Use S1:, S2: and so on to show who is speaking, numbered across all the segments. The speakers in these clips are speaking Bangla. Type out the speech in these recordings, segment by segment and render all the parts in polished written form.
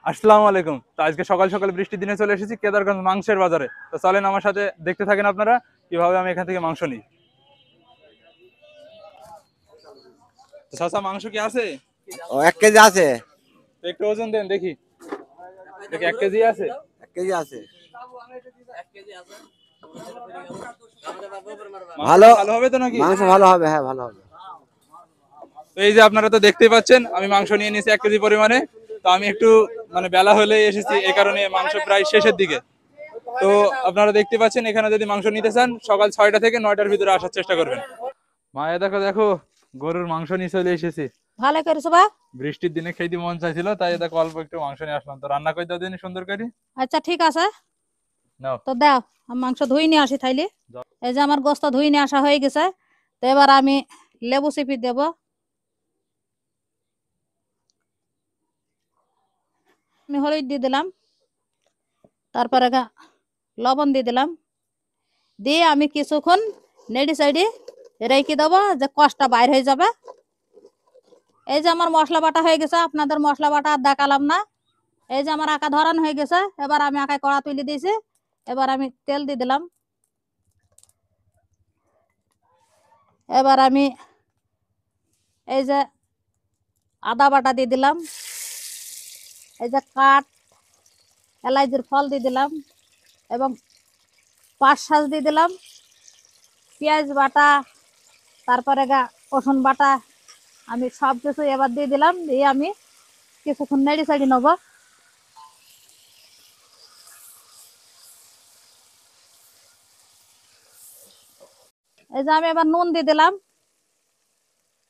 S1: আসসালামু আলাইকুম। তো আজকে সকাল সকাল বৃষ্টির দিনে চলে এসেছি কেদারগঞ্জ মাংসের বাজারে। তো চলেন আমার সাথে দেখতে থাকেন আপনারা কিভাবে আমি এখান থেকে মাংস নিই। তো চাচা মাংস কি আছে?
S2: ও 1 কেজি আছে।
S1: তো একটু ওজন দেন দেখি। দেখি 1 কেজি আছে।
S2: 1 কেজি আছে।
S1: মাংসটা
S2: ভালো
S1: ভালো হবে তো নাকি?
S2: মাংস ভালো হবে, হ্যাঁ ভালো হবে।
S1: তো এই যে আপনারা তো দেখতেই পাচ্ছেন আমি মাংস নিয়ে নিয়েছি 1 কেজি পরিমাণে। তো আমি একটু বেলা হলে এসেছি, এই কারণে মাংস প্রায় শেষের দিকে। তো আপনারা দেখতে পাচ্ছেন এখানে যদি মাংস নিতে চান সকাল 6টা থেকে 9টার ভিতরে আসার চেষ্টা করবেন। মায়া দেখো দেখো, গরুর মাংস নিয়ে চলে এসেছি।
S3: ভালো করেছো বা।
S1: বৃষ্টির দিনে খেতে মন চাইছিল, তাই দেখো অল্প একটু মাংস নিয়ে আসলাম। তো রান্না করে দাও দিন সুন্দর করে।
S3: আচ্ছা ঠিক আছে,
S1: নাও।
S3: তো দাও আমি মাংস ধুই নিয়ে আসি তাইলে।
S1: যাও।
S3: এই যে আমার গোস্ত ধুই নিয়ে আসা হয়ে গেছে। তো এবার আমি লেবু চিপি দেব। আমি হলুদ দিয়ে দিলাম, তারপরে লবণ দিয়ে দিলাম, দিয়ে আমি কিছুক্ষণ নেড়ি সাইডে রেখে দেবো যে কষটা বাইর হয়ে যাবে। এই যে আমার মশলা বাটা হয়ে গেছে, আপনাদের মশলা বাটা আর দেখালাম না। এই যে আমার আঁকা ধরান হয়ে গেছে, এবার আমি আঁকায় কড়া তুলে দিয়েছি। এবার আমি তেল দিয়ে দিলাম। এবার আমি এই যে আদা বাটা দিয়ে দিলাম, এই যে কাঠ এলাইচির ফল দিয়ে দিলাম, এবং পাঁচ সাজ দিয়ে দিলাম, পেঁয়াজ বাটা, তারপরে রসুন বাটা, আমি সব কিছু এবার দিয়ে দিলাম। দিয়ে আমি কিছুক্ষণ নেড়ি সাইডি নেবো। এই যে আমি এবার নুন দিয়ে দিলাম,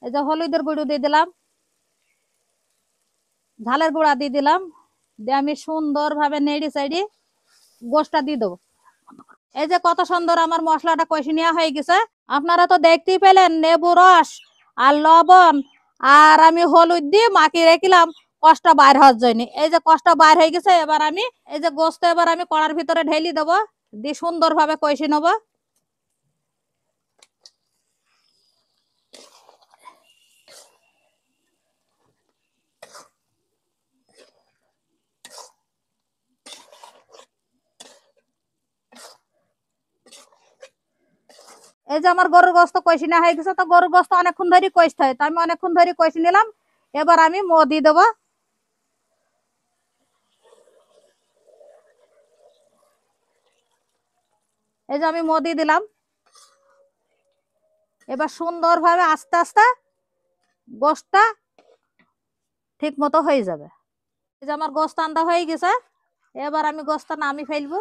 S3: এই যে হলুদের গুঁড়ো দিয়ে দিলাম, ঝালের গুঁড়া দিয়ে দিলাম, দিয়ে আমি সুন্দরভাবে নেড়ি সাইডি গোশটা দিয়ে দেবো। এই যে কত সুন্দর আমার মশলাটা কষে নেওয়া হয়ে গেছে। আপনারা তো দেখতেই পেলেন, লেবু রস আর লবণ আর আমি হলুদ দিয়ে মাখিয়ে রেখলাম কষটা বাইর হওয়ার জন্য। এই যে কষটা বাইর হয়ে গেছে, এবার আমি এই যে গোস্ত এবার আমি কড়ার ভিতরে ঢেলে দেবো, দিয়ে সুন্দরভাবে কষে নেবো। এই যে আমার গরুর গোস্ত কষে নেওয়া হয়ে গেছে। তো গরুর গোস্ত অনেকক্ষণ ধরে কষতে হয়, তো আমি অনেকক্ষণ ধরে কষে নিলাম। এবার আমি দিয়ে দেবো। এই যে আমি দিয়ে দিলাম। এবার সুন্দরভাবে আস্তে আস্তে গোশটা ঠিক মতো হয়ে যাবে। এই যে আমার গোস্ত আন্দা হয়ে গেছে, এবার আমি গোস্ত নামি ফেলবো।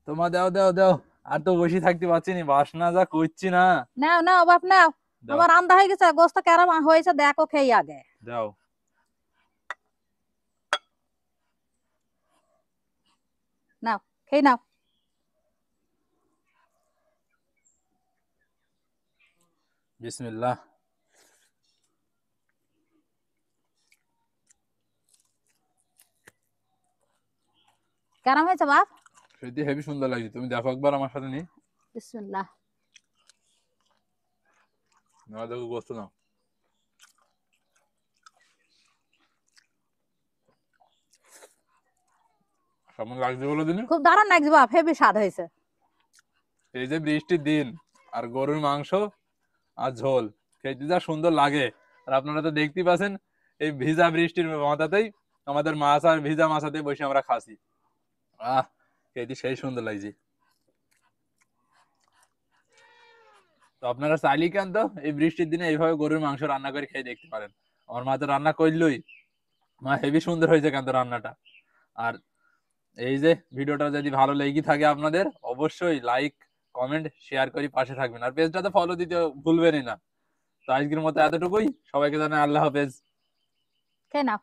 S1: তোমা দাও দাও দাও, আর তো বসে থাকতে পারছি না, বাসনা যা করছি না।
S3: নাও নাও বাপ নাও,
S1: দাও
S3: আমার আন্দা হয়ে গেছে। গোস্ত কেরম হয়েছে দেখো, খেয়ে আগে।
S1: দাও।
S3: নাও, খেয়ে নাও।
S1: বিসমিল্লাহ।
S3: কেরম হয়েছে বাপ?
S1: সত্যি হেভি সুন্দর লাগছে, তুমি দেখো একবার আমার সাথে নি।
S3: বিসমিল্লাহ।
S1: না দেখো গোস্ত নাও। কেমন লাগছে বলো দিনে?
S3: খুব দারুণ লাগছে বাপ, হেবি স্বাদ হয়েছে।
S1: এই যে বৃষ্টির দিন আর গরুর মাংস আর ঝোল খেতে যা সুন্দর লাগে। আর আপনারা তো দেখতেই পাচ্ছেন, এই ভিজা বৃষ্টির মাথাতেই আমাদের মাছ আর ভিজা মাছাতে বসে আমরা খাসি। আহ, খেতে সেই সুন্দর লাগছে। তো আপনারা চাইলেই কেন তো এই বৃষ্টির দিনে এইভাবে গরুর মাংস রান্না করে খেয়ে দেখতে পারেন। আমার মা তো রান্না করলই, মা হেভি সুন্দর হয়েছে কেন রান্নাটা। আর এই যে ভিডিওটা যদি ভালো লেগে থাকে আপনাদের, অবশ্যই লাইক কমেন্ট শেয়ার করে পাশে থাকবেন, আর পেজটাতে ফলো দিতে ভুলবেনই না। তো আজকের মতো এতটুকুই, সবাইকে জানাই আল্লাহ হাফেজ।
S3: খেয়ে নাও।